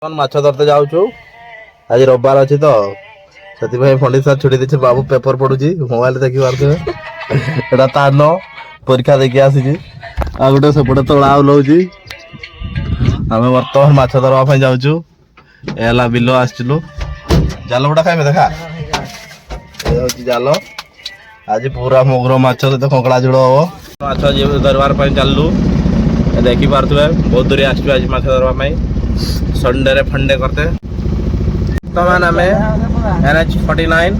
माछ धरते जाऊँ आज रविवार अच्छी तो से पंडित सार छुट्टी देते बाबू पेपर पढ़ुची मोबाइल देखी पारे तान परीक्षा देखी आसी गोटे सेपटे तोड़ा ओह्लौची आम बर्तमान माछ धरवा जाऊँ एला बिल आसलु जाल गुटा खाइबे देखा जाल आज पूरा मगर माछ सहित कंकड़ा झोल हम माछ धरवार चलू देखी पारे बहुत दूर आसू आज माछ धरवा संडे रे फंडे करते वर्तमान आम NH49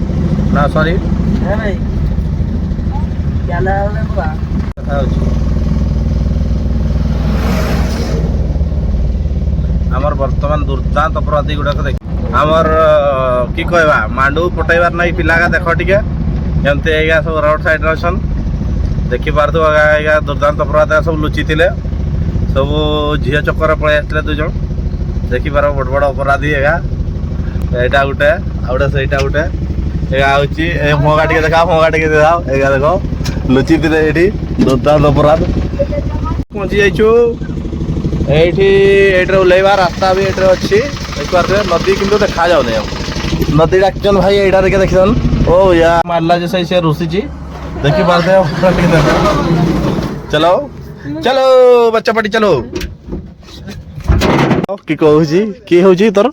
ना सॉरी आमर वर्तमान दुर्दांत अपराधी गुड़ाक देख आमर कि कहवा मांडू पटेबार नहीं पिला देख टे एमती सब रोड साइड अच्छा देखी पार्थ दुर्दांत अपराध सब लुचि थे सब झील चक्कर पलि आसते दुज देखी पार बड़ बड़ अपराधी एटा गोटे आउटे से गोटे हूँ मगा टे देखा मगा टे देख लुचि थे ये दुर्दांत अपराध पहुँची जाइछु ये ओल्लैवा रास्ता भी ये अच्छी देखिए नदी किंतु देखा जाऊनी नदी डाक्चन भाई यहाँ देखे देखन ओ या मारला जैसे से रुषि देखी पारे चलो चलो बच्चा पाटी चलो कि कहूँ किए हूँ तोर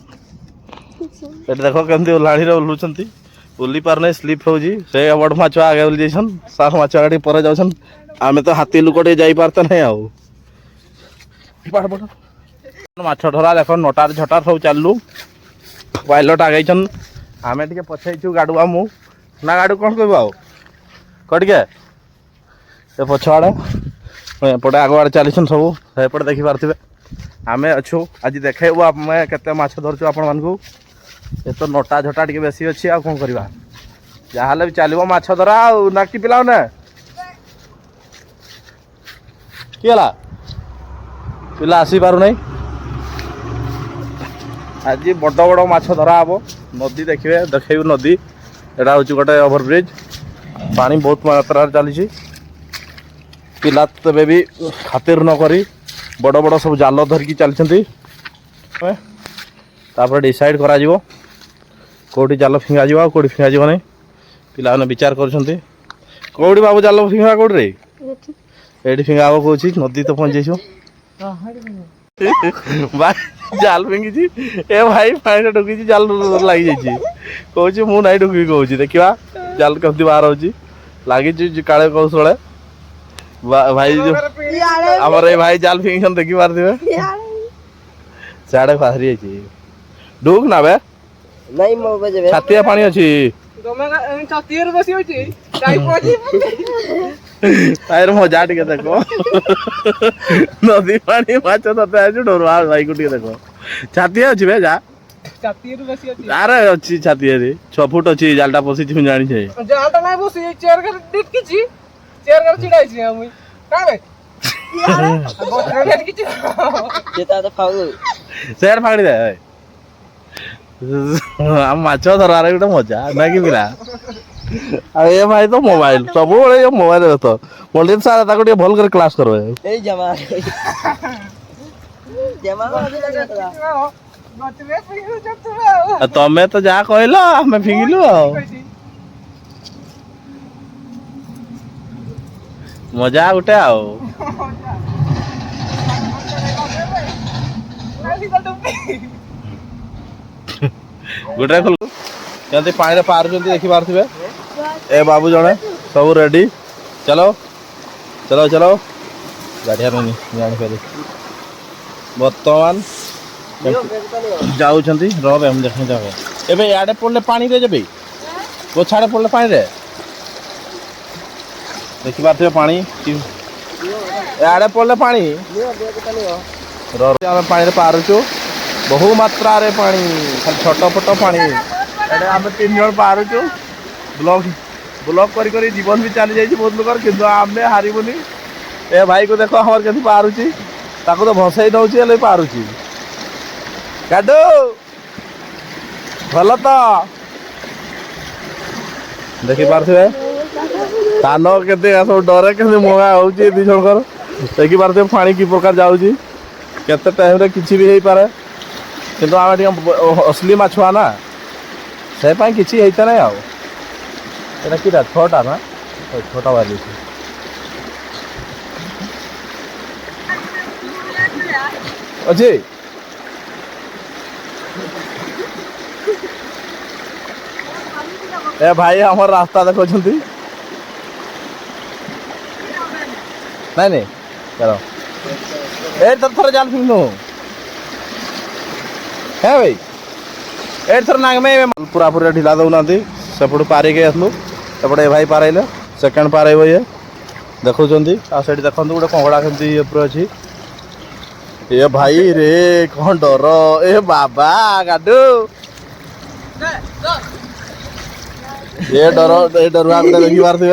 ये देख केमती ओह्लाड़ी ओह्लुंट ओह्ली पार नहीं स्लीप हो बड़ माछ आगे ओह्ली जाइन सार माछ आगे पर जाऊन आम तो हाथी लुक जा पारते नहीं आउ माछ धरा देख नटार झटार सब चलू पायलट आगे आम टे पछेचु गाड़ुआ मु ना गाड़ू कौन कह कटे पछआड़े एपटे आगुआड़े चली सब सेपटे देखी पारे आम अच्छु आज देखु आम के धरचु आपण मानू ये तो नटा झटा टे बेसी अच्छी आ कौन करवा जहाँ भी चलो माछ धरा नाकि पिला ना किला पिला आसी पार नहीं आज बड़ बड़ माछ धरा हम नदी देखिए देखेबू नदी एटा हूँ गोटे ओभरब्रिज पानी बहुत मात्रा चली पिला तेबे भी खातिर न करी बड़ बड़ सब जाल धरिकी चलती डिसाइड करा कौटी जाल फिंगा जा कौटी फिंगा जा नहीं पिला विचार कर कौटी बाबू जाल फिंगा कौटे ये फिंगा हम कौन नदी तो पहुँच जाइए भाई जाल फिंगी ए भाई पानी ढुकी जाल लगी जाइए कौच मु ना ढुकी कौच देखा जाल कमी बाहर हो लगी काले कौशल भाई जो आमर ये भाई जाल फिंगन देखी पारे सियाड़े बाहरी जाइए डुक ना बे नहीं छातिया पानी अच्छी तार मजा टे देख नदी पानी माछ तते डर भाई को देख छातिया अच्छी बे जा अरे अच्छी छातिया 6 फुट अच्छी जालटा पशी जानी जालटा नहीं बसी चेयर कर डिटकी चेयर कर चिड़ाई हम का बे जेता तो फाउ शेर फाड़ी दे हम माछ धरारे गोटे मजा ना कि पिला ये भाई तो मोबाइल सब मोबाइल तो पंडित सार भल कर क्लास करो तमें तो जहाँ कहल आम फिंगिलु मजा गोटे गोटे खोल पानी पार देखी पारे ए बाबू जड़े सब रेडी चलो चलो चलो गाड़िया जापारे बर्तमान जाऊँ रम देख ए इे पड़े पानी रे जब गोछाड़े पड़े पानी रे देखी पारे पानी इे पड़े पानी पानी पारुचु बहु मात्रा रे पानी खाली छोट फोट पानी आम 3 जन पारुचु ब्लॉक ब्लॉक करी जीवन भी चली जाइए बहुत लोग कि आम हारबुनि ए भाई को देख हमारे केमती पारुची तो भसई नौची पारुची गाडू भल तो देखी पारे कान के सब डरे के मगा हो दी जनकर देखी पारे पानी कि प्रकार जाऊँगी केते टाइम रे किछि भी हो पारे କିନ୍ତୁ ଆମେ ଟିକେ ଅସଲି ମାଛୁଆ ନା ସେ ପାଇଁ କିଛି ହେଇତେ ନାହିଁ ଆଉ। ଏଇଟା କିଟା 6ଟା ନା 6ଟା ବାଜିଛି। ଅଛି ए भाई हमर रास्ता देखुଛନ୍ତି ନାଇଁ ନାଇଁ चलो ए थर जाल फिंगनु है भाई ए थर नाग में पूरा पूरा ढिला दउनांती सेपटू पारी के आसलु सेपटे ए भाई पारैले सेकंड पारैबो ये देखुଛନ୍ତି आ सेठी देखंतु गोटे कंगड़ा केमती ये पुरा अछि ए भाई रे कौन डर ए बाबा गाडू ये डर आप देखी पारे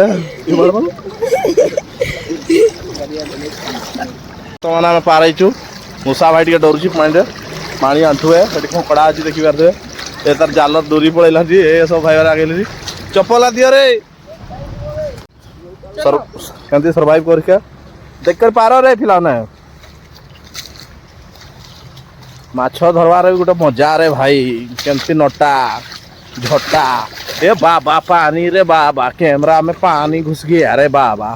तो मैंने आम पारचु मूसा भाई टे डरुची पानी पानी आंठू है कंकड़ा अच्छी देखी पारे ये तार जाल दूरी पड़ेला ये सब भाई आगे चप्पल दियो रे केमती सर्वाइव करके देख कर पार रे फिला ना माछ धरवार गोटे मजा रे भाई केमती नटा झटा ए बाबा पानी रे बाबा कैमरा में पानी घुस गया रे बाबा